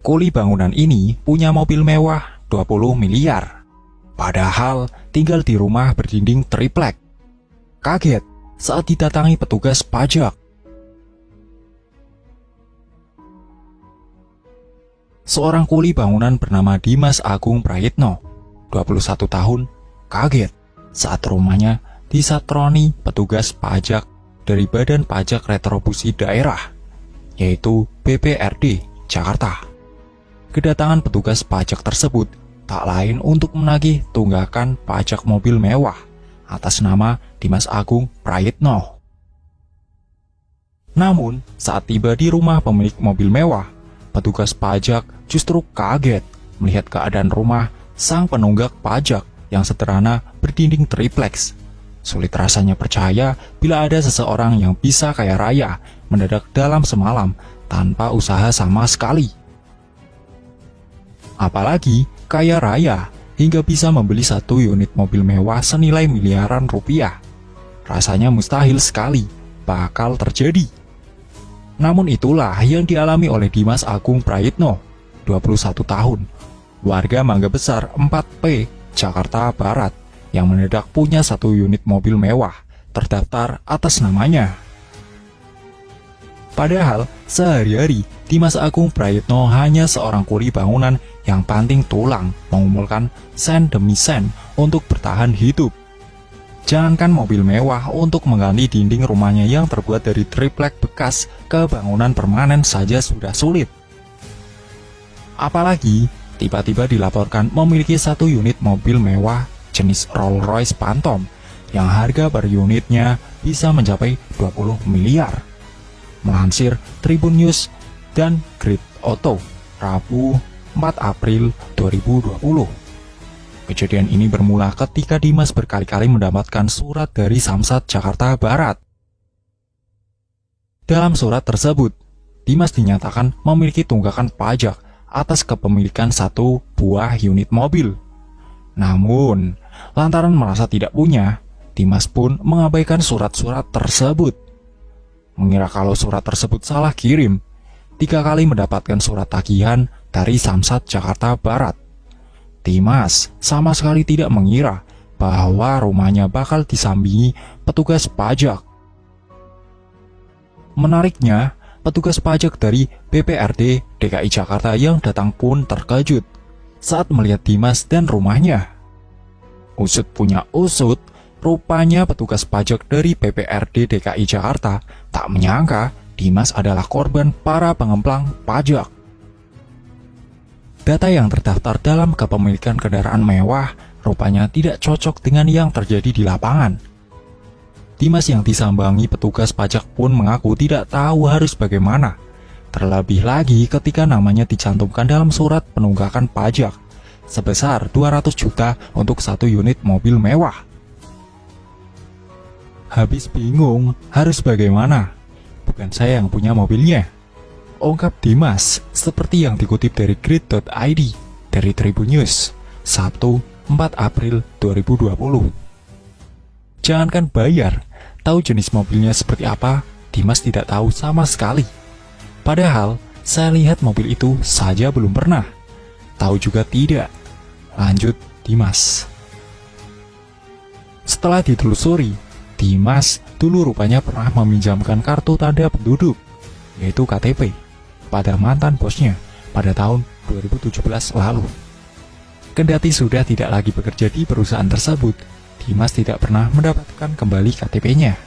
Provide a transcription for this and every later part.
kuli bangunan ini punya mobil mewah 20 miliar. Padahal tinggal di rumah berdinding triplek. Kaget saat didatangi petugas pajak. Seorang kuli bangunan bernama Dimas Agung Prayitno, 21 tahun, kaget saat rumahnya disatroni petugas pajak dari Badan Pajak Retribusi Daerah, yaitu BPRD Jakarta. Kedatangan petugas pajak tersebut tak lain untuk menagih tunggakan pajak mobil mewah atas nama Dimas Agung Prayitno. Namun, saat tiba di rumah pemilik mobil mewah, petugas pajak justru kaget melihat keadaan rumah sang penunggak pajak yang sederhana berdinding tripleks. Sulit rasanya percaya bila ada seseorang yang bisa kaya raya mendadak dalam semalam tanpa usaha sama sekali. Apalagi kaya raya hingga bisa membeli satu unit mobil mewah senilai miliaran rupiah. Rasanya mustahil sekali bakal terjadi. Namun itulah yang dialami oleh Dimas Agung Prayitno, 21 tahun, warga Mangga Besar 4P, Jakarta Barat, yang mendadak punya satu unit mobil mewah terdaftar atas namanya. Padahal sehari-hari Dimas Agung Prayitno hanya seorang kuli bangunan yang banting tulang mengumpulkan sen demi sen untuk bertahan hidup. Jangankan mobil mewah untuk mengganti dinding rumahnya yang terbuat dari triplek bekas ke bangunan permanen saja sudah sulit. Apalagi tiba-tiba dilaporkan memiliki satu unit mobil mewah jenis Rolls-Royce Phantom yang harga per unitnya bisa mencapai 20 miliar. Melansir Tribun News dan Grid Auto, Rabu 4 April 2020. Kejadian ini bermula ketika Dimas berkali-kali mendapatkan surat dari Samsat Jakarta Barat. Dalam surat tersebut, Dimas dinyatakan memiliki tunggakan pajak atas kepemilikan satu buah unit mobil. Namun, lantaran merasa tidak punya, Dimas pun mengabaikan surat-surat tersebut. Mengira kalau surat tersebut salah kirim, 3 kali mendapatkan surat tagihan dari Samsat Jakarta Barat. Dimas sama sekali tidak mengira bahwa rumahnya bakal disambangi petugas pajak. Menariknya, petugas pajak dari BPRD DKI Jakarta yang datang pun terkejut saat melihat Dimas dan rumahnya. Usut punya usut, rupanya petugas pajak dari BPRD DKI Jakarta tak menyangka Dimas adalah korban para pengemplang pajak. Data yang terdaftar dalam kepemilikan kendaraan mewah rupanya tidak cocok dengan yang terjadi di lapangan. Dimas yang disambangi petugas pajak pun mengaku tidak tahu harus bagaimana. Terlebih lagi ketika namanya dicantumkan dalam surat penunggakan pajak sebesar 200 juta untuk satu unit mobil mewah. Habis bingung harus bagaimana? Bukan saya yang punya mobilnya, ungkap Dimas seperti yang dikutip dari grid.id dari Tribun News, Sabtu 4 April 2020. Jangankan bayar, tahu jenis mobilnya seperti apa, Dimas tidak tahu sama sekali. Padahal, saya lihat mobil itu saja belum pernah. Tahu juga tidak. Lanjut Dimas. Setelah ditelusuri, Dimas dulu rupanya pernah meminjamkan kartu tanda penduduk, yaitu KTP, pada mantan bosnya pada tahun 2017 lalu. Kendati sudah tidak lagi bekerja di perusahaan tersebut, Dimas tidak pernah mendapatkan kembali KTP-nya.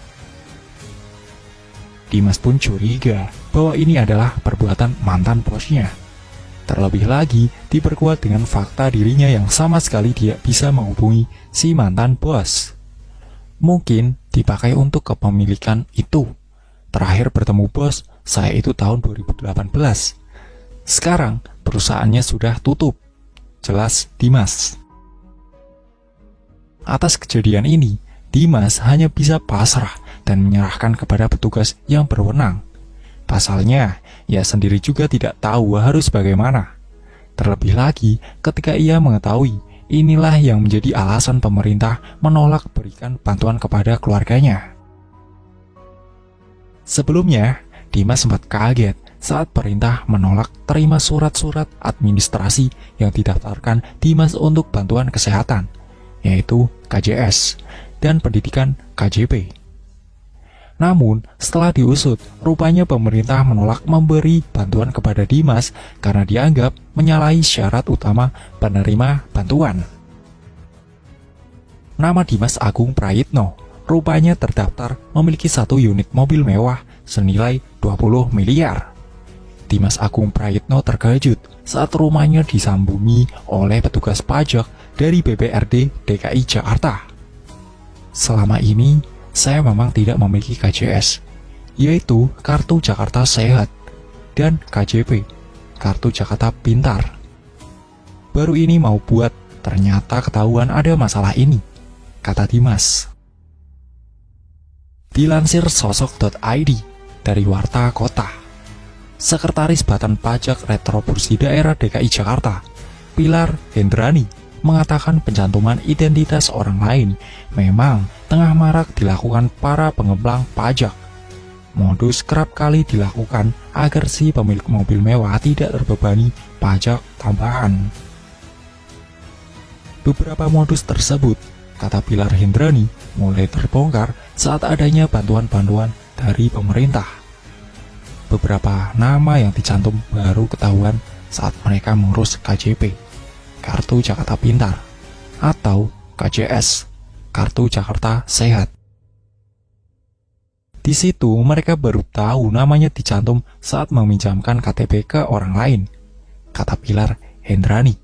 Dimas pun curiga bahwa ini adalah perbuatan mantan bosnya. Terlebih lagi diperkuat dengan fakta dirinya yang sama sekali tidak bisa menghubungi si mantan bos. Mungkin dipakai untuk kepemilikan itu. Terakhir bertemu bos saya itu tahun 2018. Sekarang perusahaannya sudah tutup. Jelas Dimas. Atas kejadian ini, Dimas hanya bisa pasrah dan menyerahkan kepada petugas yang berwenang. Pasalnya, ia sendiri juga tidak tahu harus bagaimana. Terlebih lagi ketika ia mengetahui inilah yang menjadi alasan pemerintah menolak berikan bantuan kepada keluarganya. Sebelumnya, Dimas sempat kaget saat perintah menolak terima surat-surat administrasi yang didaftarkan Dimas untuk bantuan kesehatan, yaitu KJS, dan pendidikan KJP. Namun, setelah diusut, rupanya pemerintah menolak memberi bantuan kepada Dimas karena dianggap menyalahi syarat utama penerima bantuan. Nama Dimas Agung Prayitno rupanya terdaftar memiliki satu unit mobil mewah senilai 20 miliar. Dimas Agung Prayitno terkejut saat rumahnya disambungi oleh petugas pajak dari BPRD DKI Jakarta. Selama ini, saya memang tidak memiliki KJS, yaitu Kartu Jakarta Sehat, dan KJP, Kartu Jakarta Pintar. Baru ini mau buat, ternyata ketahuan ada masalah ini, kata Dimas. Dilansir sosok.id dari Warta Kota, Sekretaris Badan Pajak Retribusi Daerah DKI Jakarta, Pilar Hendrani, mengatakan pencantuman identitas orang lain memang tengah marak dilakukan para pengemplang pajak. Modus kerap kali dilakukan agar si pemilik mobil mewah tidak terbebani pajak tambahan. Beberapa modus tersebut, kata Pilar Hendrani, mulai terbongkar saat adanya bantuan-bantuan dari pemerintah. Beberapa nama yang dicantum baru ketahuan saat mereka mengurus KJP, Kartu Jakarta Pintar, atau KJS, Kartu Jakarta Sehat. Di situ mereka baru tahu namanya dicantum saat meminjamkan KTP ke orang lain, kata Pilar Hendrani.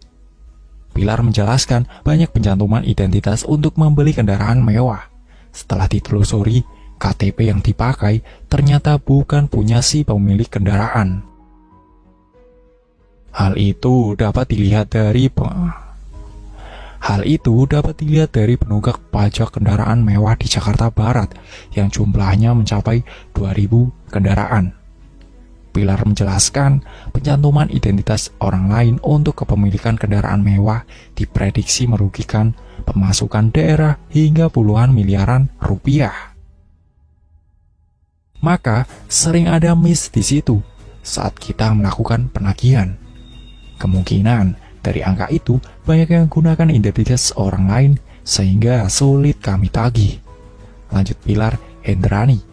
Pilar menjelaskan banyak pencantuman identitas untuk membeli kendaraan mewah. Setelah ditelusuri, KTP yang dipakai ternyata bukan punya si pemilik kendaraan. Hal itu dapat dilihat dari penunggak pajak kendaraan mewah di Jakarta Barat yang jumlahnya mencapai 2.000 kendaraan. Pilar menjelaskan, pencantuman identitas orang lain untuk kepemilikan kendaraan mewah diprediksi merugikan pemasukan daerah hingga puluhan miliaran rupiah. Maka, sering ada miss di situ saat kita melakukan penagihan. Kemungkinan dari angka itu banyak yang gunakan identitas orang lain sehingga sulit kami tagih, lanjut Pilar Hendrani.